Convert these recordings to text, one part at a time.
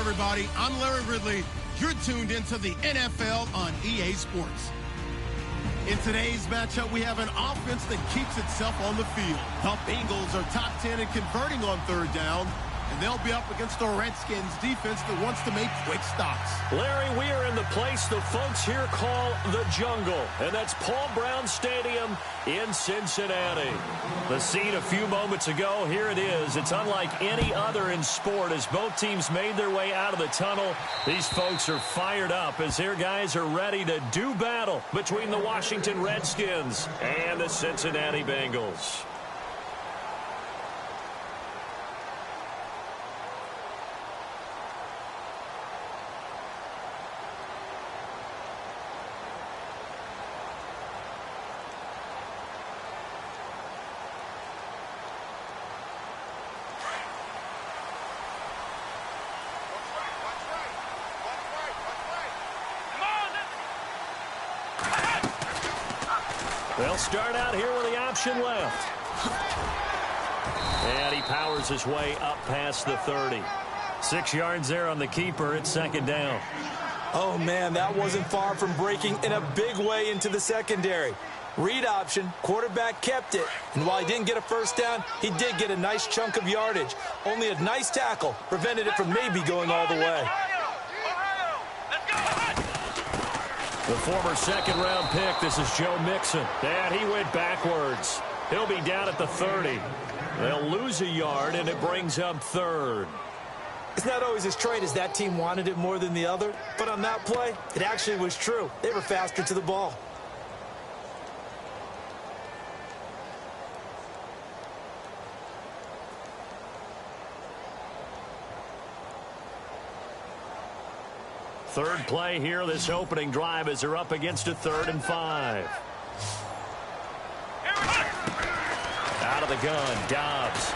everybody. I'm Larry Ridley. You're tuned into the NFL on EA Sports. In today's matchup, we have an offense that keeps itself on the field. The Bengals are top 10 in converting on third down, and they'll be up against the Redskins defense that wants to make quick stops. Larry, we are in the place the folks here call the Jungle, and that's Paul Brown Stadium in Cincinnati. The scene a few moments ago, here it is. It's unlike any other in sport as both teams made their way out of the tunnel. These folks are fired up as their guys are ready to do battle between the Washington Redskins and the Cincinnati Bengals. They'll start out here with the option left. And he powers his way up past the 30. 6 yards there on the keeper. It's second down. Oh, man, that wasn't far from breaking in a big way into the secondary. Read option, quarterback kept it. And while he didn't get a first down, he did get a nice chunk of yardage. Only a nice tackle prevented it from maybe going all the way. The former second-round pick, this is Joe Mixon. And he went backwards. He'll be down at the 30. They'll lose a yard, and it brings up third. It's not always as straight as that team wanted it more than the other, but on that play, it actually was true. They were faster to the ball. Third play here, this opening drive as they're up against a 3rd and 5. Out of the gun, Dobbs.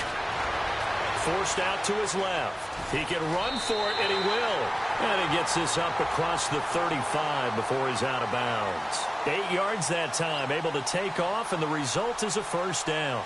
Forced out to his left. He can run for it, and he will. And he gets this up across the 35 before he's out of bounds. 8 yards that time, able to take off, and the result is a first down.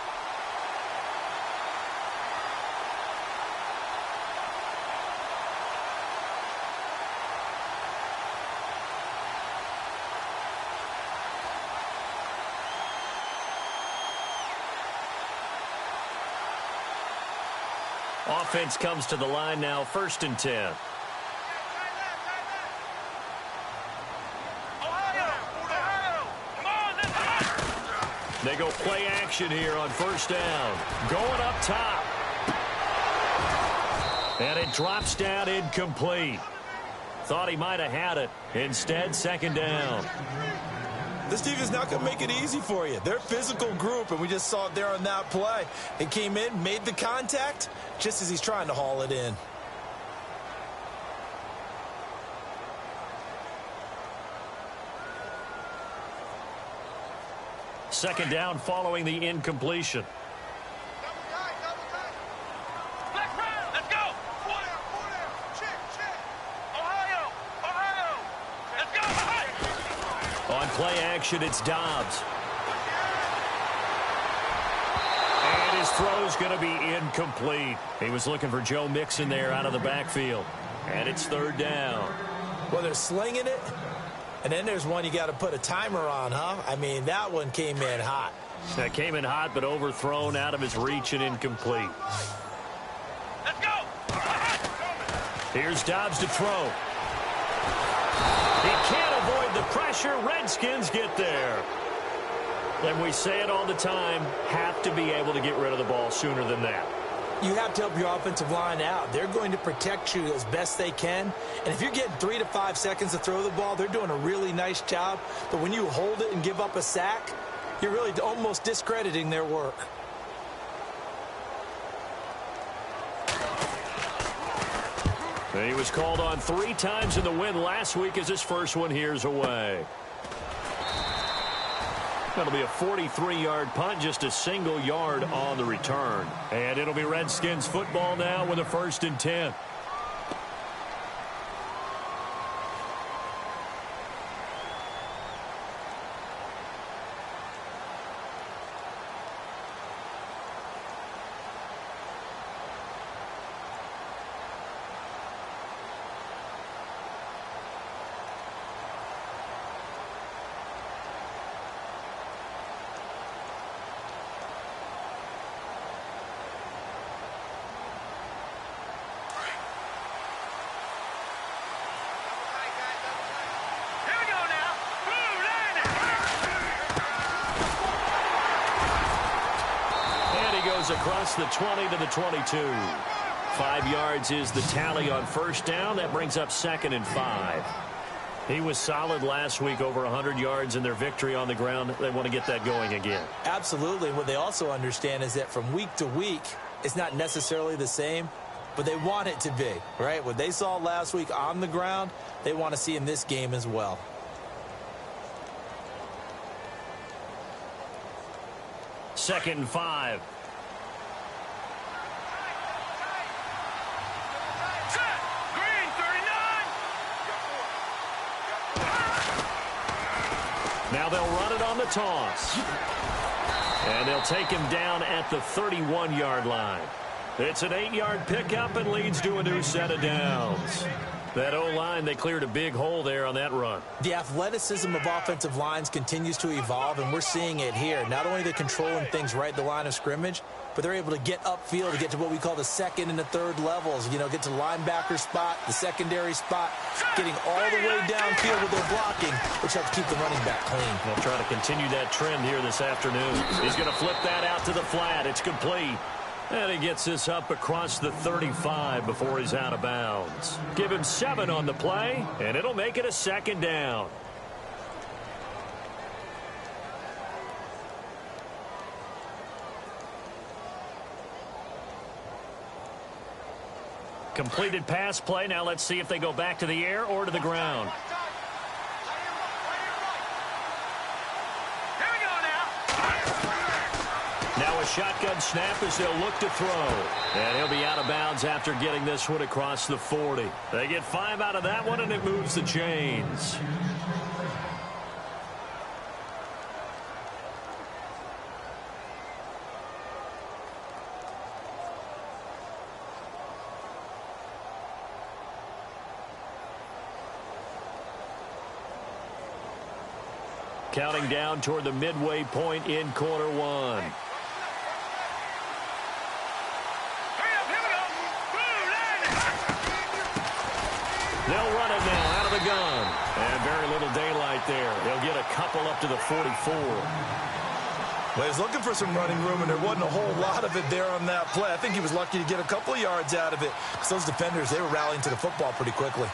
Offense comes to the line now, 1st and 10. They go play action here on 1st down. Going up top. And it drops down incomplete. Thought he might have had it. Instead, 2nd down. This team is not going to make it easy for you. They're a physical group, and we just saw it there on that play. It came in, made the contact, just as he's trying to haul it in. Second down following the incompletion. On play action, it's Dobbs. And his throw's going to be incomplete. He was looking for Joe Mixon there out of the backfield. And it's 3rd down. Well, they're slinging it. And then there's one you got to put a timer on, huh? I mean, that one came in hot. That came in hot, but overthrown, out of his reach and incomplete. Let's go! Here's Dobbs to throw. He can't avoid the pressure. Redskins get there. And we say it all the time, have to be able to get rid of the ball sooner than that. You have to help your offensive line out. They're going to protect you as best they can. And if you're getting 3 to 5 seconds to throw the ball, they're doing a really nice job. But when you hold it and give up a sack, you're really almost discrediting their work. He was called on 3 times in the win last week as his first one here's away. That'll be a 43-yard punt, just a single yard on the return. And it'll be Redskins football now with a 1st and 10. goes across the 20 to the 22. 5 yards is the tally on first down. That brings up 2nd and 5. He was solid last week, over 100 yards in their victory on the ground. They want to get that going again. Absolutely. What they also understand is that from week to week, it's not necessarily the same, but they want it to be, right? What they saw last week on the ground, they want to see in this game as well. Second and 5. Green, 39. Now they'll run it on the toss. And they'll take him down at the 31-yard line. It's an 8-yard pickup and leads to a new set of downs. That O-line, they cleared a big hole there on that run. The athleticism of offensive lines continues to evolve, and we're seeing it here. Not only are they controlling things right at the line of scrimmage, but they're able to get upfield to get to what we call the second and the third levels. You know, get to the linebacker spot, the secondary spot, getting all the way downfield with their blocking, which helps keep the running back clean. They'll try to continue that trend here this afternoon. He's going to flip that out to the flat. It's complete. And he gets this up across the 35 before he's out of bounds. Give him 7 on the play, and it'll make it a 2nd down. Completed pass play. Now let's see if they go back to the air or to the ground. Here we go now. Now a shotgun snap as they'll look to throw. And he'll be out of bounds after getting this one across the 40. They get 5 out of that one, and it moves the chains. Counting down toward the midway point in quarter 1. They'll run it now out of the gun. And very little daylight there. They'll get a couple up to the 44. Well, he was looking for some running room, and there wasn't a whole lot of it there on that play. I think he was lucky to get a couple of yards out of it, because those defenders, they were rallying to the football pretty quickly.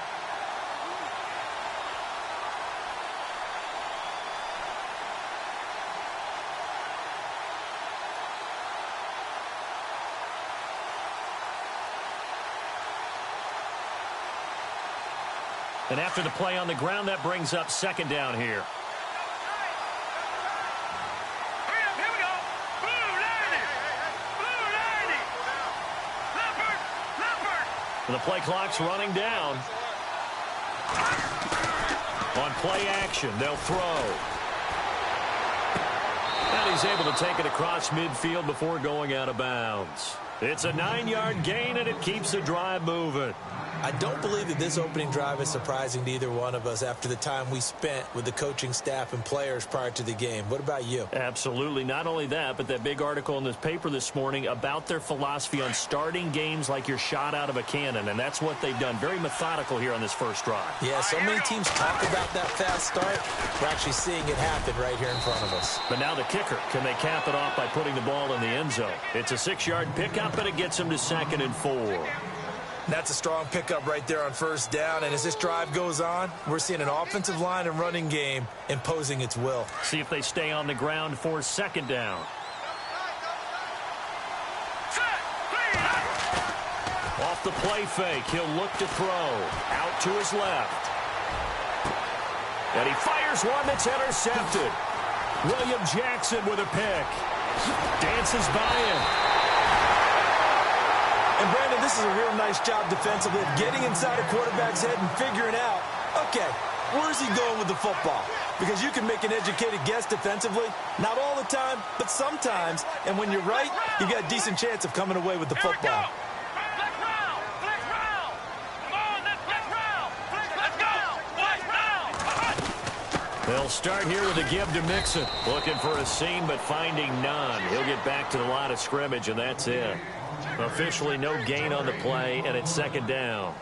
And after the play on the ground, that brings up 2nd down here. Here we go. Blue 90. Leopard. And the play clock's running down. On play action, they'll throw. And he's able to take it across midfield before going out of bounds. It's a 9-yard gain, and it keeps the drive moving. I don't believe that this opening drive is surprising to either one of us after the time we spent with the coaching staff and players prior to the game. What about you? Absolutely. Not only that, but that big article in this paper this morning about their philosophy on starting games like you're shot out of a cannon, and that's what they've done. Very methodical here on this first drive. Yeah, so many teams talk about that fast start. We're actually seeing it happen right here in front of us. But now the kicker. Can they cap it off by putting the ball in the end zone? It's a 6-yard pickup, and it gets them to 2nd and 4. That's a strong pickup right there on first down. And as this drive goes on, we're seeing an offensive line and running game imposing its will. See if they stay on the ground for 2nd down. Off the play fake, he'll look to throw. Out to his left. And he fires one that's intercepted. William Jackson with a pick. Dances by him. And, Brandon, this is a real nice job defensively of getting inside a quarterback's head and figuring out, okay, where's he going with the football? Because you can make an educated guess defensively, not all the time, but sometimes. And when you're right, you got a decent chance of coming away with the football. They'll start here with a give to Mixon. Looking for a seam, but finding none. He'll get back to the line of scrimmage, and that's it. Officially no gain on the play, and it's 2nd down.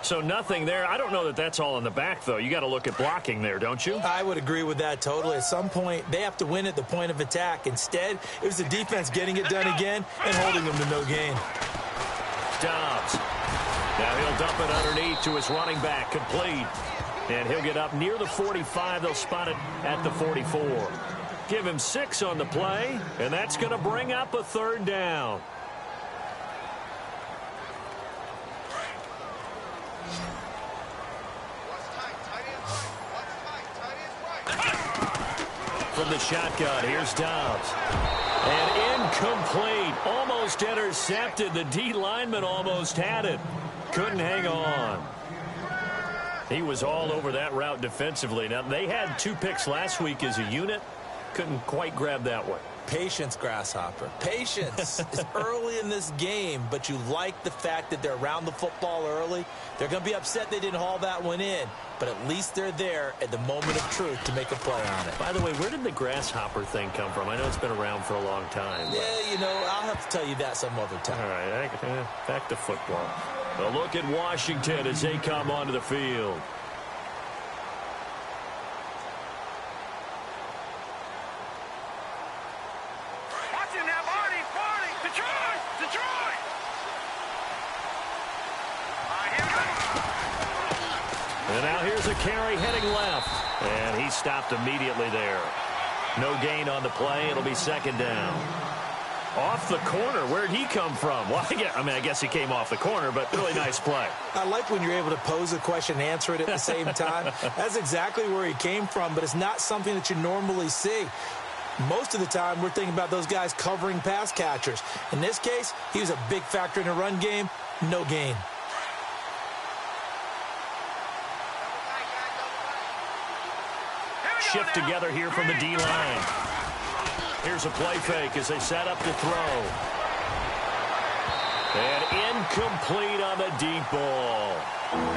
So nothing there. I don't know that that's all in the back, though. You got to look at blocking there, don't you? I would agree with that totally. At some point, they have to win at the point of attack. Instead, it was the defense getting it done again and holding them to no gain. Dobbs. Now he'll dump it underneath to his running back. Complete. And he'll get up near the 45. They'll spot it at the 44. Give him 6 on the play, and that's going to bring up a third down. From the shotgun, here's Dobbs. And incomplete. Almost intercepted. The D lineman almost had it. Couldn't hang on. He was all over that route defensively. Now, they had 2 picks last week as a unit. Couldn't quite grab that one. Patience, Grasshopper. Patience. It's early in this game, but you like the fact that they're around the football early. They're going to be upset they didn't haul that one in, but at least they're there at the moment of truth to make a play on it. By the way, where did the grasshopper thing come from? I know it's been around for a long time. But... yeah, you know, I'll have to tell you that some other time. All right, back to football. A look at Washington as they come onto the field. And now here's a carry heading left. And he stopped immediately there. No gain on the play. It'll be second down. Off the corner. Where'd he come from? Well, I guess he came off the corner, but really nice play. I like when you're able to pose a question and answer it at the same time. That's exactly where he came from, but it's not something that you normally see. Most of the time, we're thinking about those guys covering pass catchers. In this case, he was a big factor in the run game. No gain. Shift together here from the D-line. Here's a play fake as they set up to throw. And incomplete on the deep ball.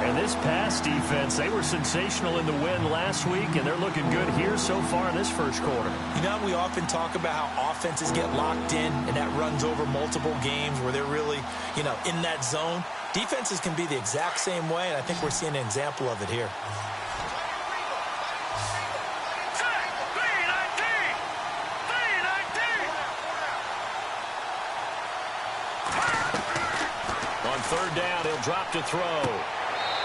And this pass defense, they were sensational in the win last week, and they're looking good here so far in this first quarter. You know, we often talk about how offenses get locked in, and that runs over multiple games where they're really, in that zone. Defenses can be the exact same way, and I think we're seeing an example of it here. On third down, he'll drop to throw.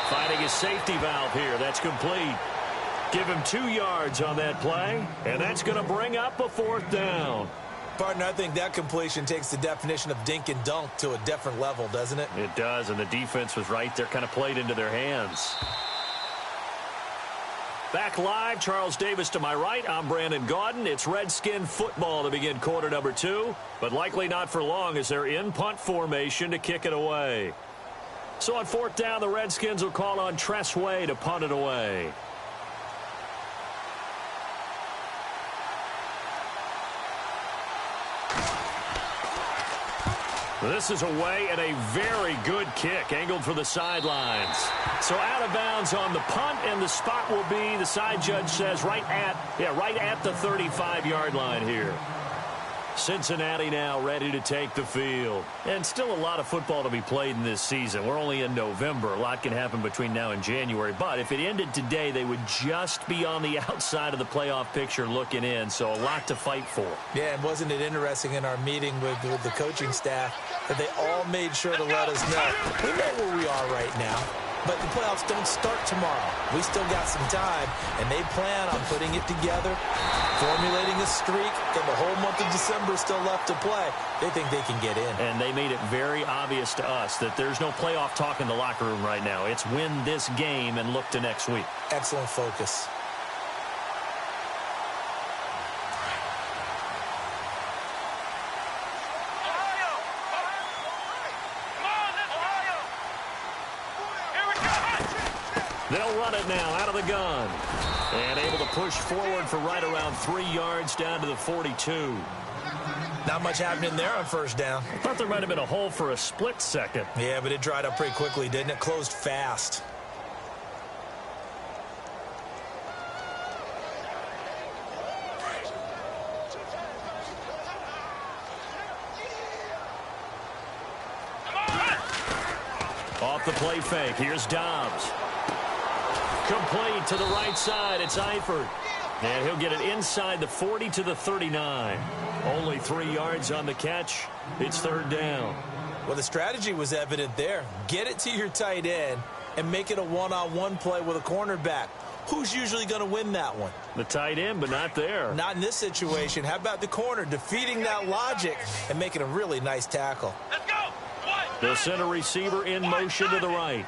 Finding his safety valve here. That's complete. Give him 2 yards on that play, and that's going to bring up a fourth down. Partner, I think that completion takes the definition of dink and dunk to a different level, doesn't it? It does, and the defense was right there, kind of played into their hands. Back live, Charles Davis to my right. I'm Brandon Gaudin. It's Redskin football to begin quarter number 2, but likely not for long as they're in punt formation to kick it away. So on fourth down, the Redskins will call on Tress Way to punt it away. This is away and a very good kick, angled for the sidelines. So out of bounds on the punt, and the spot will be, the side judge says, right at the 35-yard line here. Cincinnati now ready to take the field. And still a lot of football to be played in this season. We're only in November. A lot can happen between now and January. But if it ended today, they would just be on the outside of the playoff picture looking in. So a lot to fight for. Yeah, and wasn't it interesting in our meeting with the coaching staff that they all made sure to let us know. We know where we are right now. But the playoffs don't start tomorrow. We still got some time, and they plan on putting it together, formulating a streak, and the whole month of December is still left to play. They think they can get in. And they made it very obvious to us that there's no playoff talk in the locker room right now. It's win this game and look to next week. Excellent focus. They'll run it now out of the gun. And able to push forward for right around 3 yards down to the 42. Not much happening there on first down. I thought there might have been a hole for a split second. Yeah, but it dried up pretty quickly, didn't it? Closed fast. off the play fake. Here's Dobbs. Complete to the right side. It's Eifert. And he'll get it inside the 40 to the 39. Only 3 yards on the catch. It's third down. Well, the strategy was evident there. Get it to your tight end and make it a one-on-one play with a cornerback. Who's usually going to win that one? The tight end, but not there. Not in this situation. How about the corner defeating that logic and making a really nice tackle? Let's go. The center receiver in motion to the right.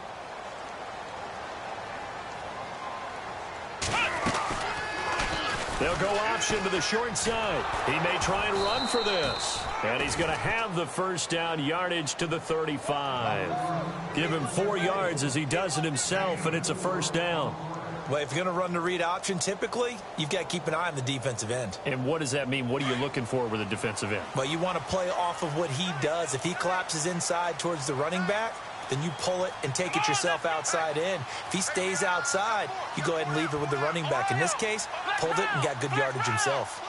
They'll go option to the short side. He may try and run for this. And he's going to have the first down, yardage to the 35. Give him 4 yards as he does it himself, and it's a first down. Well, if you're going to run the read option, typically, you've got to keep an eye on the defensive end. And what does that mean? What are you looking for with a defensive end? Well, you want to play off of what he does. If he collapses inside towards the running back, then you pull it and take it yourself outside in. If he stays outside, you go ahead and leave it with the running back. In this case, pulled it and got good yardage himself.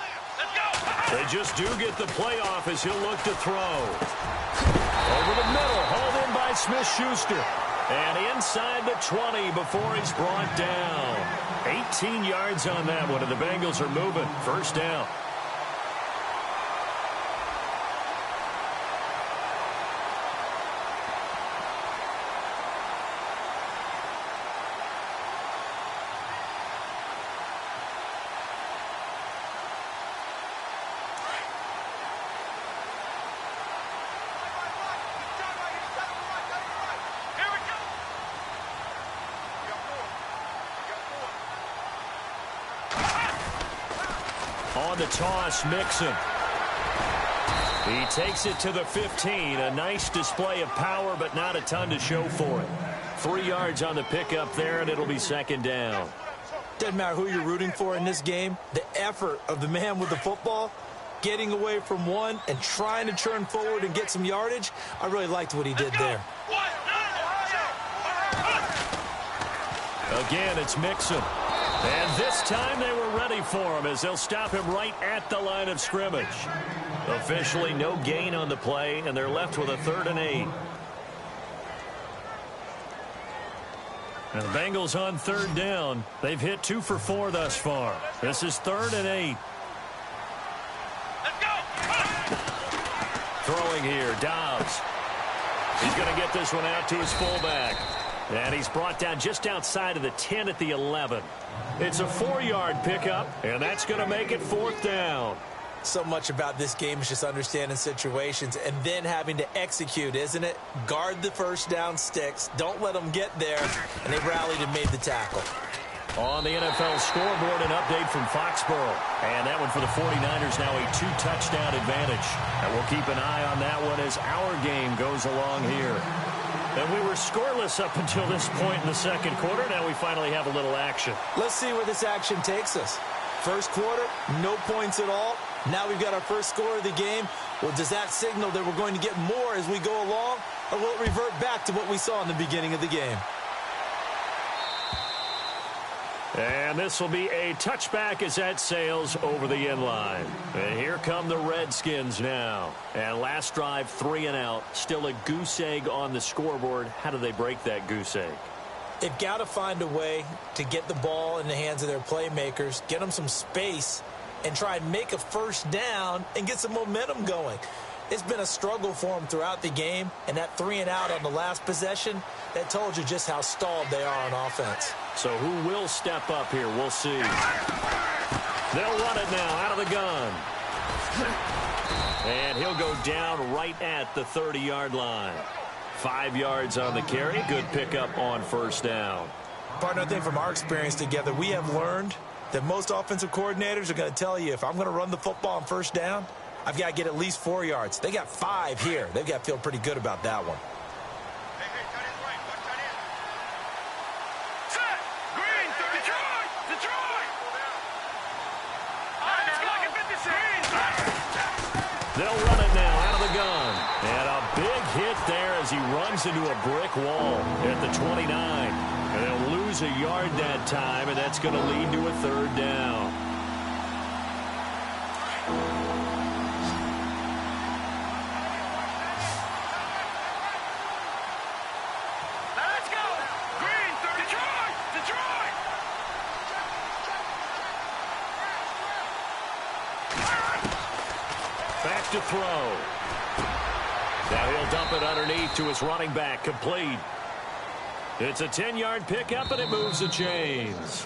They just do get the play off as he'll look to throw. Over the middle, hauled in by Smith-Schuster. And inside the 20 before he's brought down. 18 yards on that one, and the Bengals are moving. First down. On the toss, Mixon. He takes it to the 15. A nice display of power, but not a ton to show for it. 3 yards on the pickup there, and it'll be second down. Doesn't matter who you're rooting for in this game. The effort of the man with the football, getting away from one and trying to turn forward and get some yardage, I really liked what he did there. Again, it's Mixon. And this time they were ready for him as they'll stop him right at the line of scrimmage. Officially no gain on the play, and they're left with a 3rd and 8. And the Bengals on 3rd down. They've hit 2 for 4 thus far. This is 3rd and 8. Throwing here, Dobbs. He's going to get this one out to his fullback. And he's brought down just outside of the 10 at the 11. It's a 4-yard pickup, and that's going to make it 4th down. So much about this game is just understanding situations and then having to execute, isn't it? Guard the first down sticks. Don't let them get there. And they rallied and made the tackle. On the NFL scoreboard, an update from Foxborough. And that one for the 49ers, now a 2-touchdown advantage. And we'll keep an eye on that one as our game goes along here. And we were scoreless up until this point in the second quarter. Now we finally have a little action. Let's see where this action takes us. First quarter, no points at all. Now we've got our first score of the game. Well, does that signal that we're going to get more as we go along? Or will it revert back to what we saw in the beginning of the game? And this will be a touchback as that sails over the end line. And here come the Redskins now. And last drive, 3 and out. Still a goose egg on the scoreboard. How do they break that goose egg? They've got to find a way to get the ball in the hands of their playmakers, get them some space, and try and make a first down and get some momentum going. It's been a struggle for them throughout the game, and that 3 and out on the last possession, that told you just how stalled they are on offense. So who will step up here? We'll see. They'll run it now out of the gun. And he'll go down right at the 30-yard line. 5 yards on the carry. Good pickup on first down. Partner, I think from our experience together, we have learned that most offensive coordinators are going to tell you, if I'm going to run the football on first down, I've got to get at least 4 yards. They got 5 here. They've got to feel pretty good about that one. They'll run it now out of the gun. And a big hit there as he runs into a brick wall at the 29. And they'll lose a yard that time, and that's going to lead to a 3rd down. to throw. Now he'll dump it underneath to his running back, complete. It's a 10-yard pickup, and it moves the chains.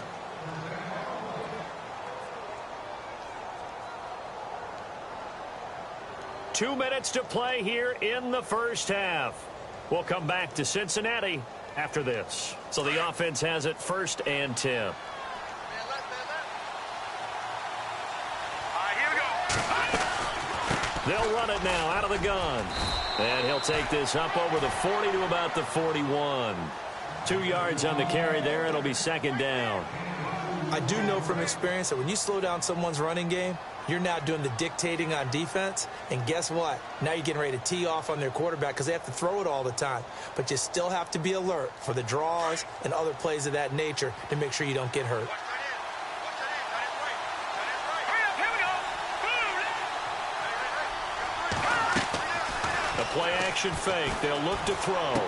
Two minutes to play here in the first half. We'll come back to Cincinnati after this. So the offense has it 1st and 10. All right, here we go. They'll run it now out of the gun. And he'll take this up over the 40 to about the 41. 2 yards on the carry there. It'll be 2nd down. I do know from experience that when you slow down someone's running game, you're now doing the dictating on defense. And guess what? Now you're getting ready to tee off on their quarterback because they have to throw it all the time. But you still have to be alert for the draws and other plays of that nature to make sure you don't get hurt. The play action fake. They'll look to throw.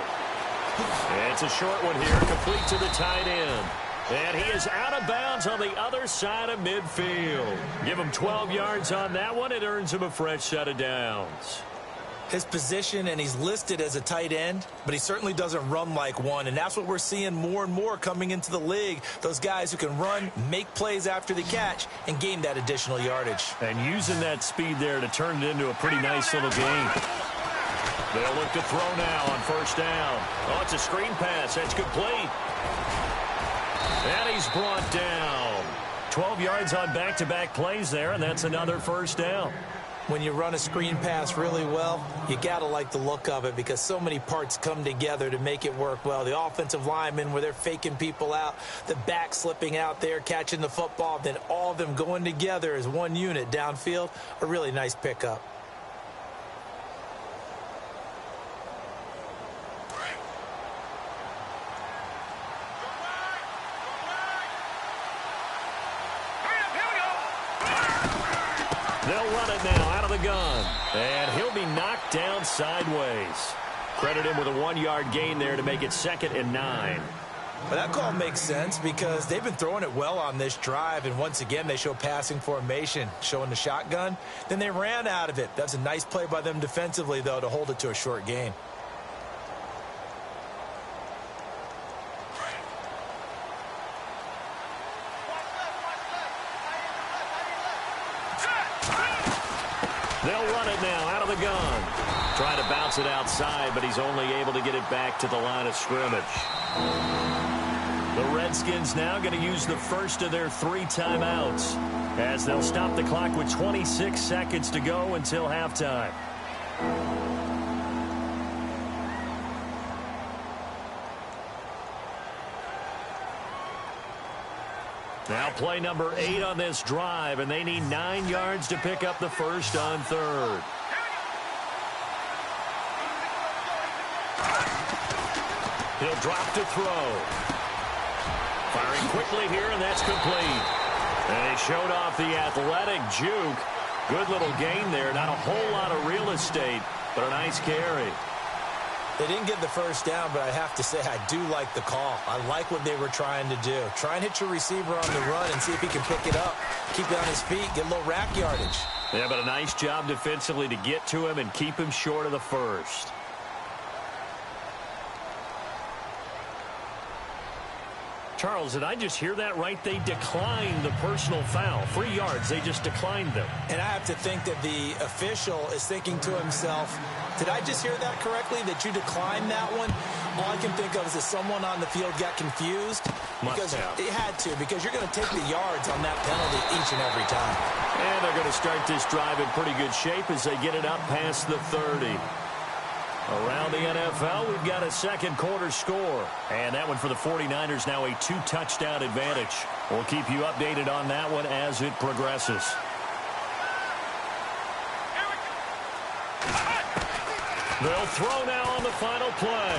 It's a short one here, complete to the tight end. And he is out of bounds on the other side of midfield. Give him 12 yards on that one. It earns him a fresh set of downs. His position, and he's listed as a tight end, but he certainly doesn't run like one, and that's what we're seeing more and more coming into the league. Those guys who can run, make plays after the catch, and gain that additional yardage. And using that speed there to turn it into a pretty nice little game. They'll look to throw now on 1st down. Oh, it's a screen pass. That's complete. And he's brought down. 12 yards on back-to-back plays there, and that's another 1st down. When you run a screen pass really well, you got to like the look of it because so many parts come together to make it work well. The offensive linemen where they're faking people out, the back slipping out there, catching the football, then all of them going together as one unit downfield, a really nice pickup. They'll run it now out of the gun. And he'll be knocked down sideways. Credit him with a 1-yard gain there to make it 2nd and 9. Well, that call makes sense because they've been throwing it well on this drive, and once again they show passing formation, showing the shotgun. Then they ran out of it. That's a nice play by them defensively, though, to hold it to a short gain. They'll run it now out of the gun. Trying to bounce it outside, but he's only able to get it back to the line of scrimmage. The Redskins now going to use the first of their 3 timeouts as they'll stop the clock with 26 seconds to go until halftime. Now play number 8 on this drive, and they need 9 yards to pick up the first on 3rd. He'll drop to throw. Firing quickly here, and that's complete. And he showed off the athletic juke. Good little gain there. Not a whole lot of real estate, but a nice carry. They didn't get the first down, but I have to say I do like the call. I like what they were trying to do. Try and hit your receiver on the run and see if he can pick it up. Keep it on his feet, get a little rack yardage. Yeah, but a nice job defensively to get to him and keep him short of the first. Charles, did I just hear that right? They declined the personal foul. 3 yards, they just declined them. And I have to think that the official is thinking to himself, did I just hear that correctly, that you declined that one? All I can think of is that someone on the field got confused. Because it had to, because you're going to take the yards on that penalty each and every time. And they're going to start this drive in pretty good shape as they get it up past the 30. Around the NFL, we've got a second quarter score. And that one for the 49ers now a 2-touchdown advantage. We'll keep you updated on that one as it progresses. They'll throw now on the final play.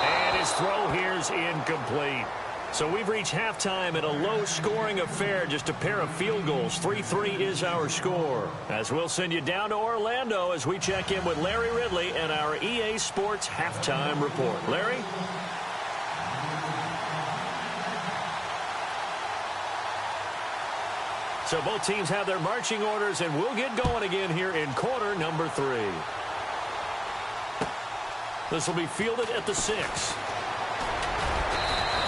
And his throw here is incomplete. So we've reached halftime in a low-scoring affair, just a pair of field goals. 3-3 is our score. As we'll send you down to Orlando as we check in with Larry Ridley and our EA Sports Halftime Report. Larry? So both teams have their marching orders, and we'll get going again here in quarter number 3. This will be fielded at the 6.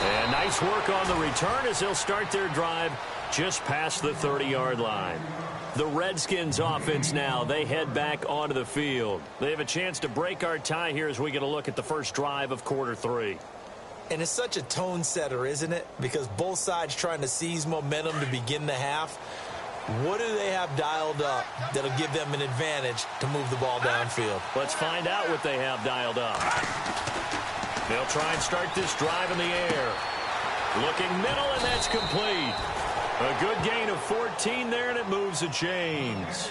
And nice work on the return as they'll start their drive just past the 30-yard line. The Redskins offense now, they head back onto the field. They have a chance to break our tie here as we get a look at the first drive of quarter 3. And it's such a tone setter, isn't it? Because both sides trying to seize momentum to begin the half. What do they have dialed up that'll give them an advantage to move the ball downfield? Let's find out what they have dialed up. They'll try and start this drive in the air. Looking middle, and that's complete. A good gain of 14 there, and it moves the chains.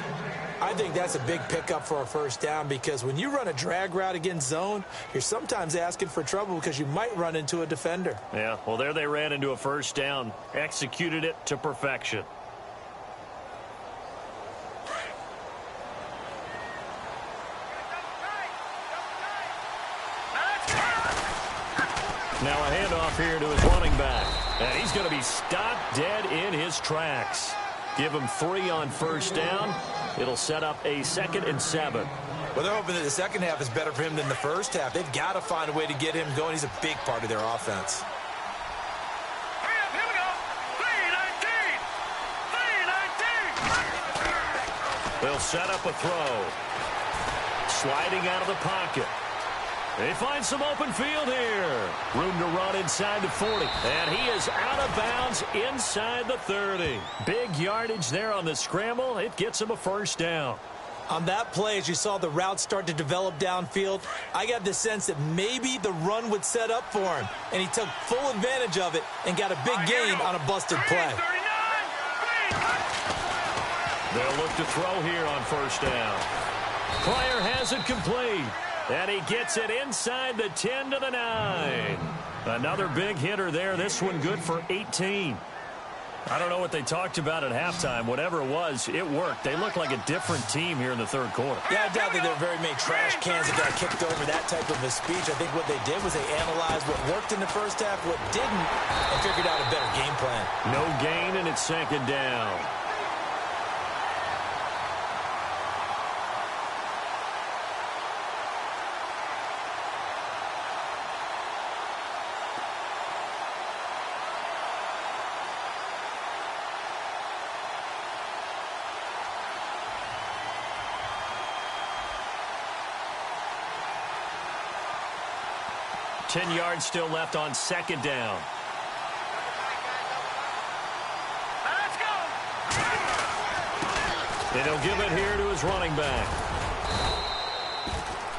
I think that's a big pickup for a first down because when you run a drag route against zone, you're sometimes asking for trouble because you might run into a defender. Yeah, well, there they ran into a first down. Executed it to perfection. Now a handoff here to his running back. And he's going to be stopped dead in his tracks. Give him 3 on first down. It'll set up a 2nd and 7. Well, they're hoping that the second half is better for him than the first half. They've got to find a way to get him going. He's a big part of their offense. Here we go. 3-19. They'll set up a throw. Sliding out of the pocket. They find some open field here. Room to run inside the 40. And he is out of bounds inside the 30. Big yardage there on the scramble. It gets him a first down. On that play, as you saw the route start to develop downfield, I got the sense that maybe the run would set up for him. And he took full advantage of it and got a big gain on a busted play. They'll look to throw here on first down. Player has it complete. And he gets it inside the 10 to the 9. Another big hitter there. This one good for 18. I don't know what they talked about at halftime. Whatever it was, it worked. They look like a different team here in the third quarter. Yeah, I doubt that there were very many trash cans that got kicked over that type of a speech. I think what they did was they analyzed what worked in the first half, what didn't, and figured out a better game plan. No gain, and it's 2nd down. Ten yards still left on 2nd down. Let's go. And he'll give it here to his running back.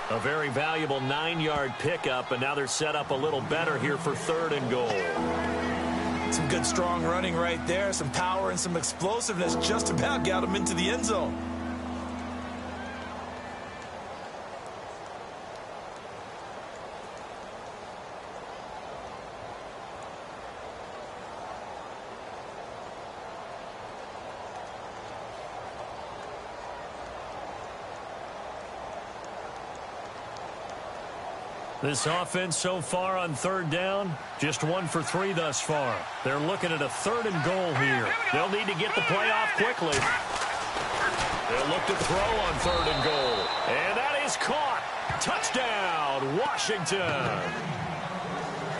A very valuable 9-yard pickup, and now they're set up a little better here for 3rd and goal. Some good strong running right there, some power and some explosiveness just about got him into the end zone. This offense so far on 3rd down, just 1 for 3 thus far. They're looking at a 3rd and goal here. They'll need to get the play off quickly. They'll look to throw on 3rd and goal. And that is caught. Touchdown, Washington.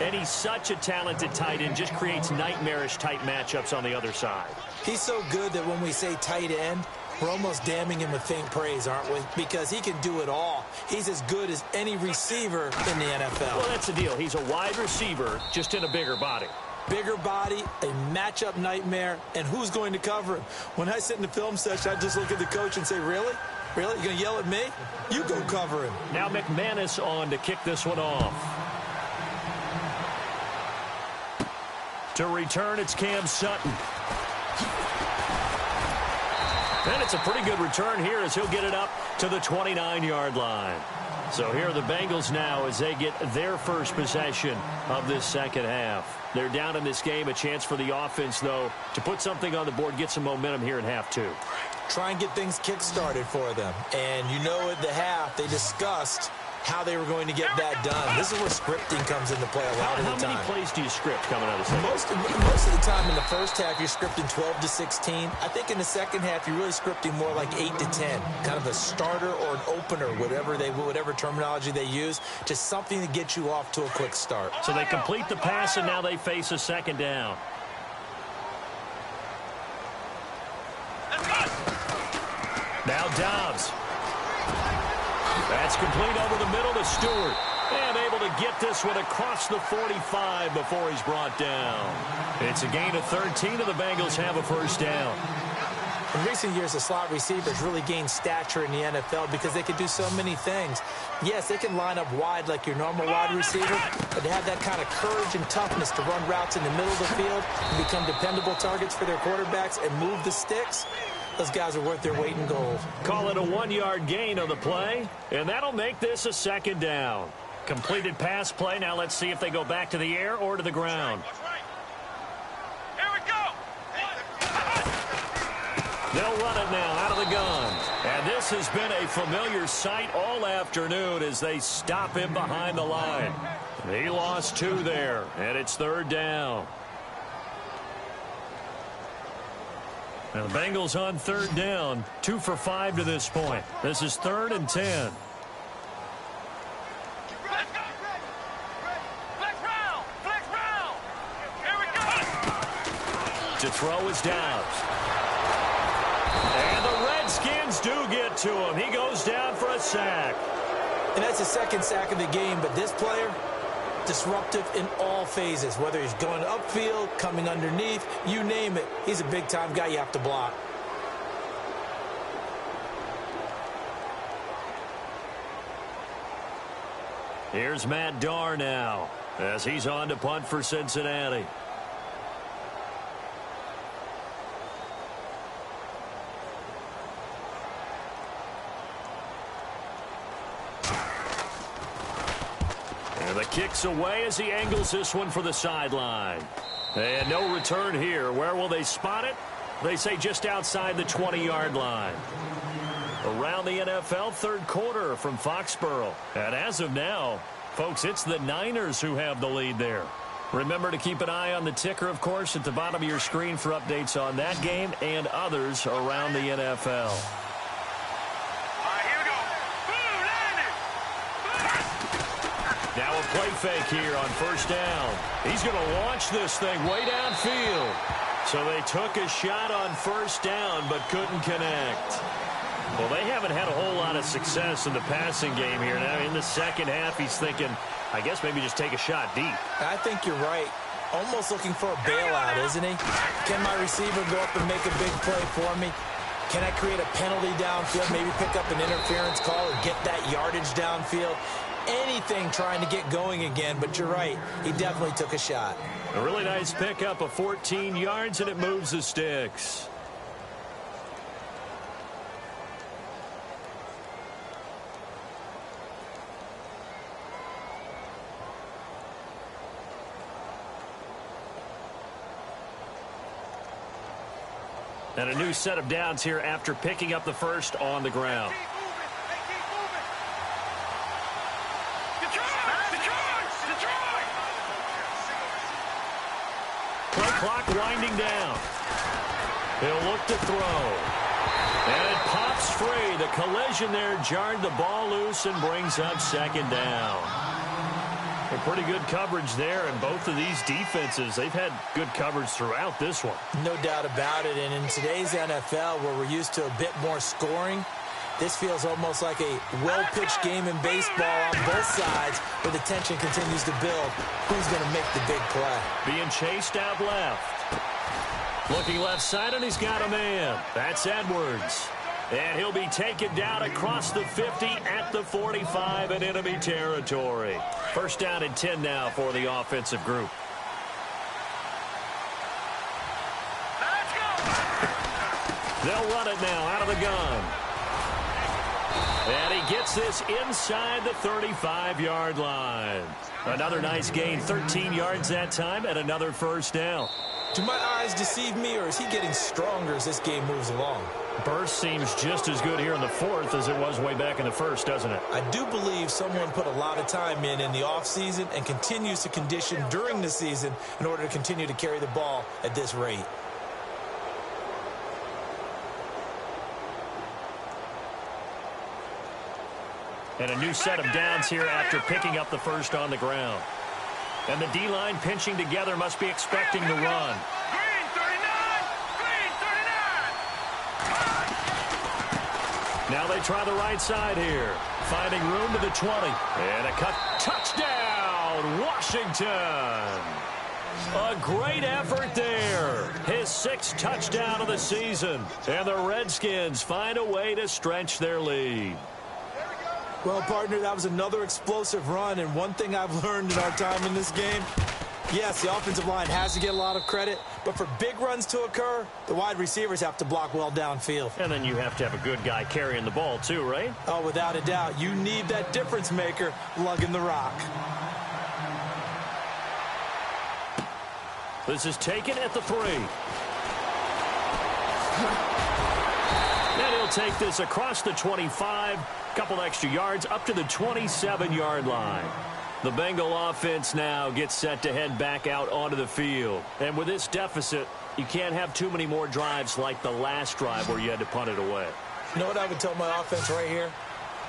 And he's such a talented tight end, just creates nightmarish tight matchups on the other side. He's so good that when we say tight end, we're almost damning him with faint praise, aren't we? Because he can do it all. He's as good as any receiver in the NFL. Well, that's the deal. He's a wide receiver, just in a bigger body. Bigger body, a matchup nightmare, and who's going to cover him? When I sit in the film session, I just look at the coach and say, really? Really? You're going to yell at me? You go cover him. Now McManus on to kick this one off. To return, it's Cam Sutton. And it's a pretty good return here as he'll get it up to the 29-yard line. So here are the Bengals now as they get their first possession of this second half. They're down in this game. A chance for the offense, though, to put something on the board, get some momentum here in half 2. Try and get things kick-started for them. And you know at the half they discussed how they were going to get that done. This is where scripting comes into play a lot of the time. How many plays do you script coming out of the second? Most of the time in the first half, you're scripting 12 to 16. I think in the second half, you're really scripting more like 8 to 10. Kind of a starter or an opener, whatever terminology they use. Just something to get you off to a quick start. So they complete the pass, and now they face a second down. Now Dobbs. That's complete over the middle to Stewart. And able to get this one across the 45 before he's brought down. It's a gain of 13, and the Bengals have a first down. In recent years, the slot receivers really gained stature in the NFL because they can do so many things. Yes, they can line up wide like your normal wide receiver, but they have that kind of courage and toughness to run routes in the middle of the field and become dependable targets for their quarterbacks and move the sticks. Those guys are worth their weight in gold. Call it a 1-yard gain on the play, and that'll make this a second down. Completed pass play. Now let's see if they go back to the air or to the ground. Here we go. They'll run it now out of the gun. And this has been a familiar sight all afternoon as they stop him behind the line. He lost 2 there, and it's third down. Now the Bengals on third down, 2 for 5 to this point. This is 3rd and 10. Flex round. Here we go. To throw is Dobbs. And the Redskins do get to him. He goes down for a sack. And that's the second sack of the game, but this player, disruptive in all phases, whether he's going upfield, coming underneath, you name it. He's a big-time guy you have to block. Here's Matt Darr now as he's on to punt for Cincinnati. And the kick's away as he angles this one for the sideline. And no return here. Where will they spot it? They say just outside the 20-yard line. Around the NFL, third quarter from Foxborough. And as of now, folks, it's the Niners who have the lead there. Remember to keep an eye on the ticker, of course, at the bottom of your screen for updates on that game and others around the NFL. Now a play fake here on first down. He's going to launch this thing way downfield. So they took a shot on first down but couldn't connect. Well, they haven't had a whole lot of success in the passing game here. Now in the second half, he's thinking, I guess maybe just take a shot deep. I think you're right. Almost looking for a bailout, isn't he? Can my receiver go up and make a big play for me? Can I create a penalty downfield, maybe pick up an interference call or get that yardage downfield? Anything trying to get going again, but you're right. He definitely took a shot. A really nice pickup of 14 yards, and it moves the sticks. And a new set of downs here after picking up the first on the ground. Play clock winding down. He'll look to throw. And it pops free. The collision there jarred the ball loose and brings up second down. A pretty good coverage there, and both of these defenses, they've had good coverage throughout this one. No doubt about it, and in today's NFL, where we're used to a bit more scoring, this feels almost like a well-pitched game in baseball on both sides where the tension continues to build. Who's going to make the big play? Being chased out left. Looking left side, and he's got a man. That's Edwards. And he'll be taken down across the 50 at the 45 in enemy territory. First down and 10 now for the offensive group. They'll run it now out of the gun. And he gets this inside the 35-yard line. Another nice gain, 13 yards that time, and another first down. Do my eyes deceive me, or is he getting stronger as this game moves along? Burst seems just as good here in the fourth as it was way back in the first, doesn't it? I do believe someone put a lot of time in the offseason and continues to condition during the season in order to continue to carry the ball at this rate. And a new set of downs here after picking up the first on the ground. And the D-line pinching together must be expecting the run. Green 39! Green 39! Now they try the right side here. Finding room to the 20. And a cut. Touchdown, Washington! A great effort there. His sixth touchdown of the season. And the Redskins find a way to stretch their lead. Well, partner, that was another explosive run, and one thing I've learned in our time in this game, yes, the offensive line has to get a lot of credit, but for big runs to occur, the wide receivers have to block well downfield. And then you have to have a good guy carrying the ball too, right? Oh, without a doubt. You need that difference maker lugging the rock. This is taken at the 3. And he'll take this across the 25. Couple extra yards up to the 27-yard line. The Bengal offense now gets set to head back out onto the field. And with this deficit, you can't have too many more drives like the last drive where you had to punt it away. You know what I would tell my offense right here?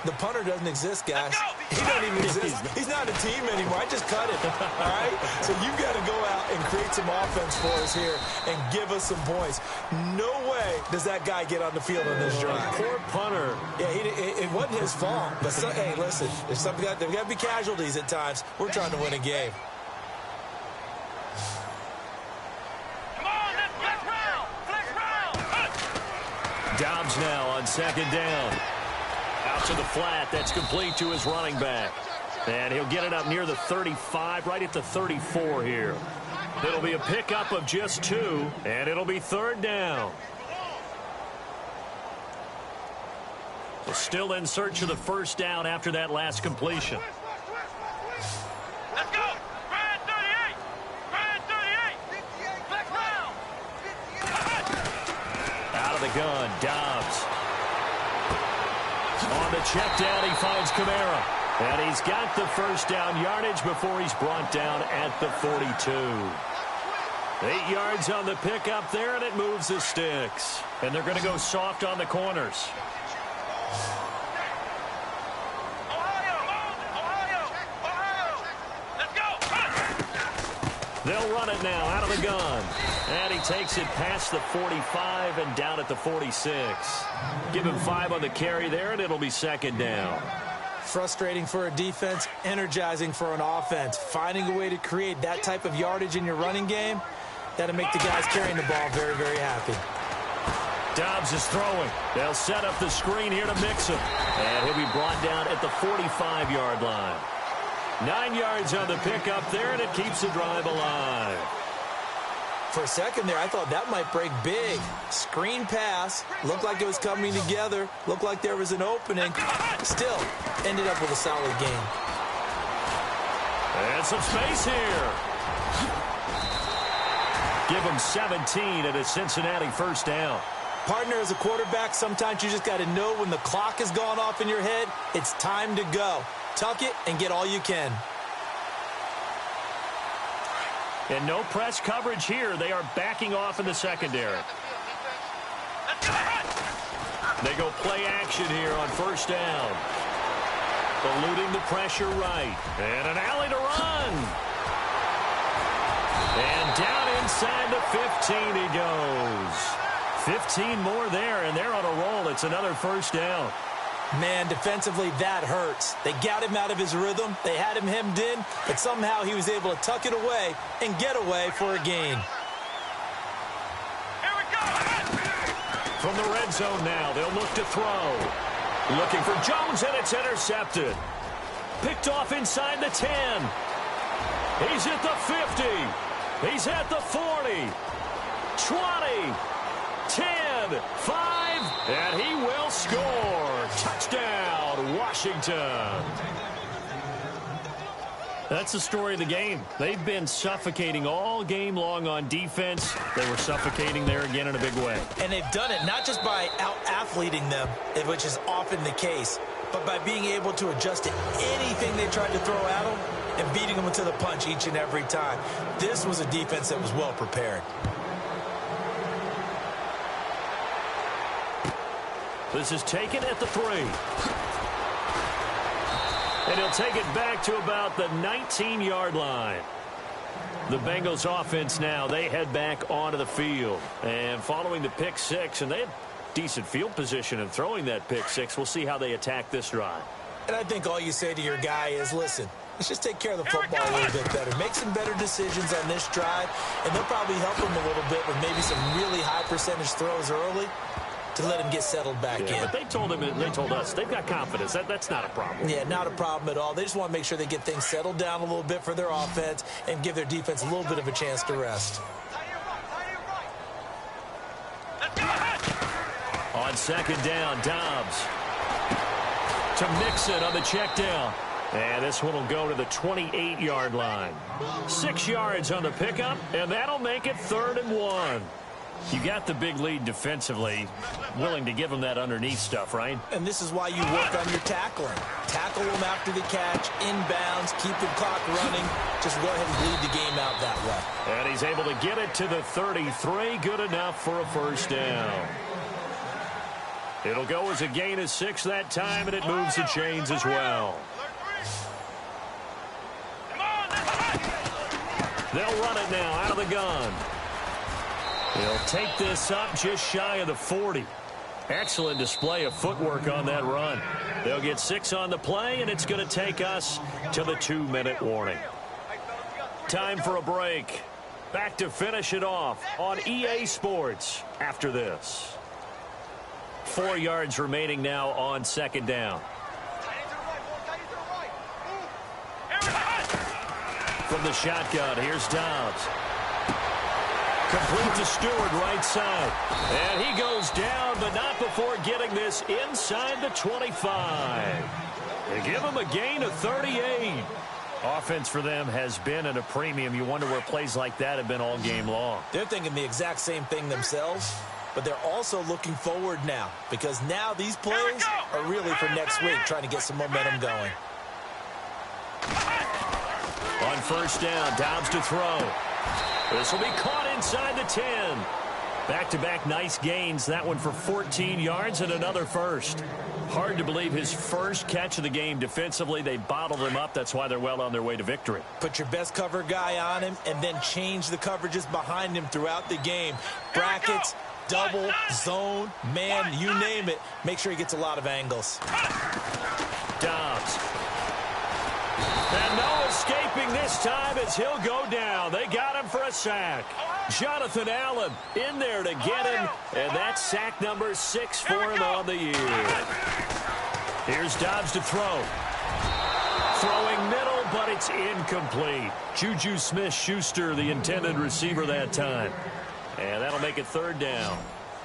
The punter doesn't exist, guys. He doesn't even exist. He's not a team anymore. I just cut it, all right? So you've got to go out and create some offense for us here and give us some points. No way does that guy get on the field on this drive. Poor punter. Yeah, it wasn't his fault. But, hey, listen, there's got to be casualties at times. We're trying to win a game. Come on, let's flex round! Flex round! Dobbs now on second down. Out to the flat. That's complete to his running back. And he'll get it up near the 35, right at the 34 here. It'll be a pickup of just 2, and it'll be third down. Well, still in search of the first down after that last completion. Let's go! Grand 38! Grand 38! Flex round! Out of the gun, Dobbs. On the check down, he finds Kamara. And he's got the first down yardage before he's brought down at the 42. 8 yards on the pickup there, and it moves the sticks. And they're going to go soft on the corners. Ohio! Let's go! They'll run it now out of the gun. And he takes it past the 45 and down at the 46. Give him 5 on the carry there, and it'll be second down. Frustrating for a defense, energizing for an offense. Finding a way to create that type of yardage in your running game, that'll make the guys carrying the ball very, very happy. Dobbs is throwing. They'll set up the screen here to mix him. And he'll be brought down at the 45-yard line. 9 yards on the pickup there, and it keeps the drive alive. For a second there, I thought that might break big. Screen pass. Looked like it was coming together. Looked like there was an opening. Still, ended up with a solid game. And some space here. Give him 17 at a Cincinnati first down. Partner, as a quarterback, sometimes you just got to know when the clock has gone off in your head, it's time to go. Tuck it and get all you can. And no press coverage here. They are backing off in the secondary. They go play action here on first down. Eluding the pressure right. And an alley to run. And down inside the 15 he goes. 15 more there, and they're on a roll. It's another first down. Man, defensively, that hurts. They got him out of his rhythm. They had him hemmed in, but somehow he was able to tuck it away and get away for a gain. Here we go! From the red zone now, they'll look to throw. Looking for Jones, and it's intercepted. Picked off inside the 10. He's at the 50. He's at the 40. 20. 10. 5. And he will score. Touchdown, Washington. That's the story of the game. They've been suffocating all game long on defense. They were suffocating there again in a big way. And they've done it not just by out-athleting them, which is often the case, but by being able to adjust to anything they tried to throw at them and beating them to the punch each and every time. This was a defense that was well prepared. This is taken at the 3. And he'll take it back to about the 19-yard line. The Bengals offense now, they head back onto the field. And following the pick 6, and they had decent field position in throwing that pick 6. We'll see how they attack this drive. And I think all you say to your guy is, listen, let's just take care of the football a little bit better. Make some better decisions on this drive, and they'll probably help him a little bit with maybe some really high percentage throws early to let him get settled back in. But they told us, they've got confidence. That's not a problem. Yeah, not a problem at all. They just want to make sure they get things settled down a little bit for their offense and give their defense a little bit of a chance to rest. On second down, Dobbs to Mixon on the check down. And this one will go to the 28-yard line. 6 yards on the pickup, and that'll make it 3rd and 1. You got the big lead defensively, willing to give them that underneath stuff, right? And this is why you work on your tackling. Tackle them after the catch, inbounds, keep the clock running. Just go ahead and bleed the game out that way. And he's able to get it to the 33. Good enough for a first down. It'll go as a gain of 6 that time, and it moves the chains as well. They'll run it now out of the gun. He'll take this up just shy of the 40. Excellent display of footwork on that run. They'll get 6 on the play, and it's going to take us to the 2-minute warning. Time for a break. Back to finish it off on EA Sports after this. 4 yards remaining now on second down. From the shotgun, here's Dobbs. Complete to Stewart, right side. And he goes down, but not before getting this inside the 25. They give him a gain of 38. Offense for them has been at a premium. You wonder where plays like that have been all game long. They're thinking the exact same thing themselves, but they're also looking forward now, because now these plays are really for next week, trying to get some momentum going. On first down, Dobbs to throw. This will be caught inside the 10. Back-to-back nice gains. That one for 14 yards and another first. Hard to believe his first catch of the game defensively. They bottled him up. That's why they're well on their way to victory. Put your best cover guy on him and then change the coverages behind him throughout the game. Brackets, double, zone, man, you name it. Make sure he gets a lot of angles. Dobbs. And no escaping this time as he'll go down. They got him for a sack. Jonathan Allen in there to get him, and that's sack number 6 for him on the year. Here's Dobbs to throw. Throwing middle, but it's incomplete. Juju Smith-Schuster, the intended receiver that time. And that'll make it 3rd down.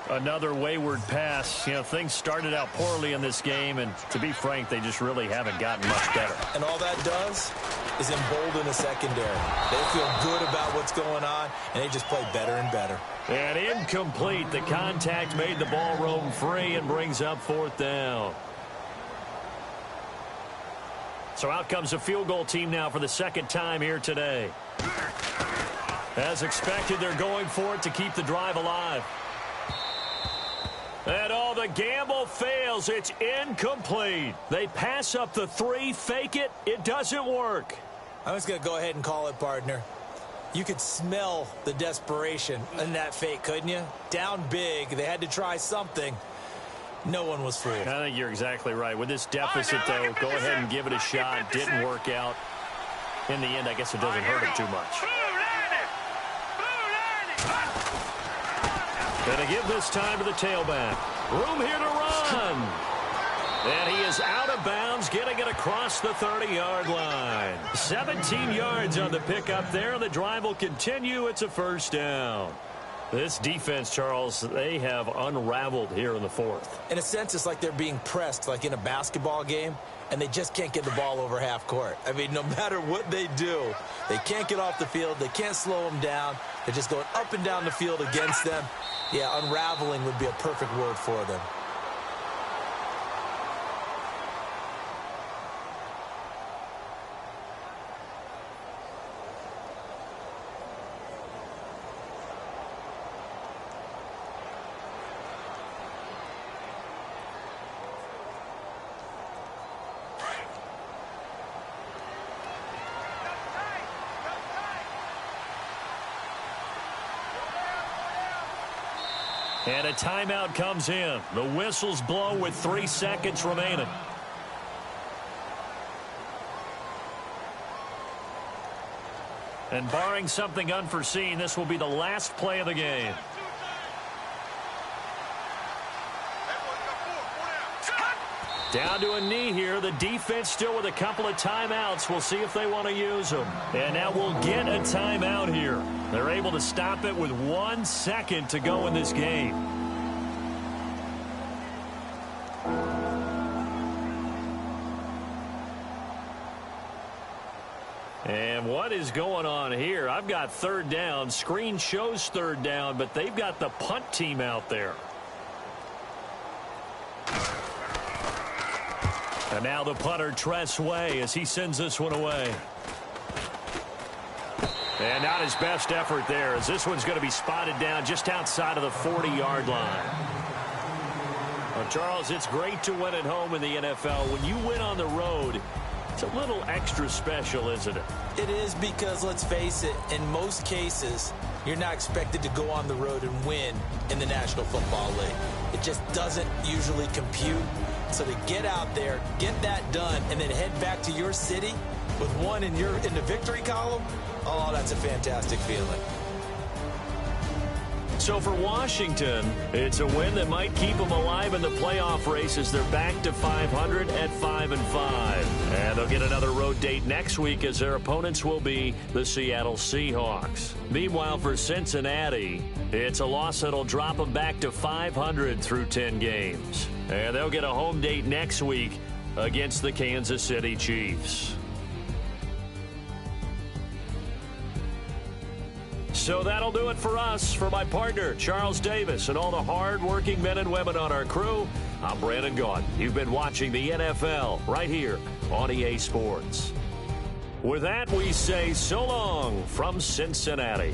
Another wayward pass. You know, things started out poorly in this game, and to be frank, they just really haven't gotten much better. And all that does is embolden the secondary. They feel good about what's going on, and they just play better and better. And incomplete. The contact made the ball roam free and brings up 4th down. So out comes a field goal team now for the 2nd time here today. As expected, they're going for it to keep the drive alive. And all the gamble fails. It's incomplete. They pass up the 3, fake it. It doesn't work. I'm just going to go ahead and call it, partner. You could smell the desperation in that fake, couldn't you? Down big. They had to try something. No one was fooled. I think you're exactly right. With this deficit, though, go ahead and give it a shot. Didn't work out. In the end, I guess it doesn't hurt him too much. Going to give this time to the tailback. Room here to run. And he is out of bounds, getting it across the 30-yard line. 17 yards on the pickup there. The drive will continue. It's a 1st down. This defense, Charles, they have unraveled here in the 4th. In a sense, it's like they're being pressed like in a basketball game, and they just can't get the ball over half court. I mean, no matter what they do, they can't get off the field. They can't slow them down. They're just going up and down the field against them. Yeah, unraveling would be a perfect word for them. And a timeout comes in. The whistles blow with 3 seconds remaining. And barring something unforeseen, this will be the last play of the game. Down to a knee here. The defense still with a couple of timeouts. We'll see if they want to use them. And now we'll get a timeout here. They're able to stop it with 1 second to go in this game. And what is going on here? I've got third down. Screen shows third down, but they've got the punt team out there. And now the punter, Tress Way, as he sends this one away. And not his best effort there, as this one's going to be spotted down just outside of the 40-yard line. Well, Charles, it's great to win at home in the NFL. When you win on the road, it's a little extra special, isn't it? It is, because, let's face it, in most cases, you're not expected to go on the road and win in the National Football League. It just doesn't usually compute. So to get out there, get that done, and then head back to your city with one in the victory column, oh, that's a fantastic feeling. So for Washington, it's a win that might keep them alive in the playoff race as they're back to 500 at 5-5. And they'll get another road date next week as their opponents will be the Seattle Seahawks. Meanwhile, for Cincinnati, it's a loss that'll drop them back to 500 through 10 games. And they'll get a home date next week against the Kansas City Chiefs. So that'll do it for us. For my partner, Charles Davis, and all the hard-working men and women on our crew, I'm Brandon Gaudin. You've been watching the NFL right here on EA Sports. With that, we say so long from Cincinnati.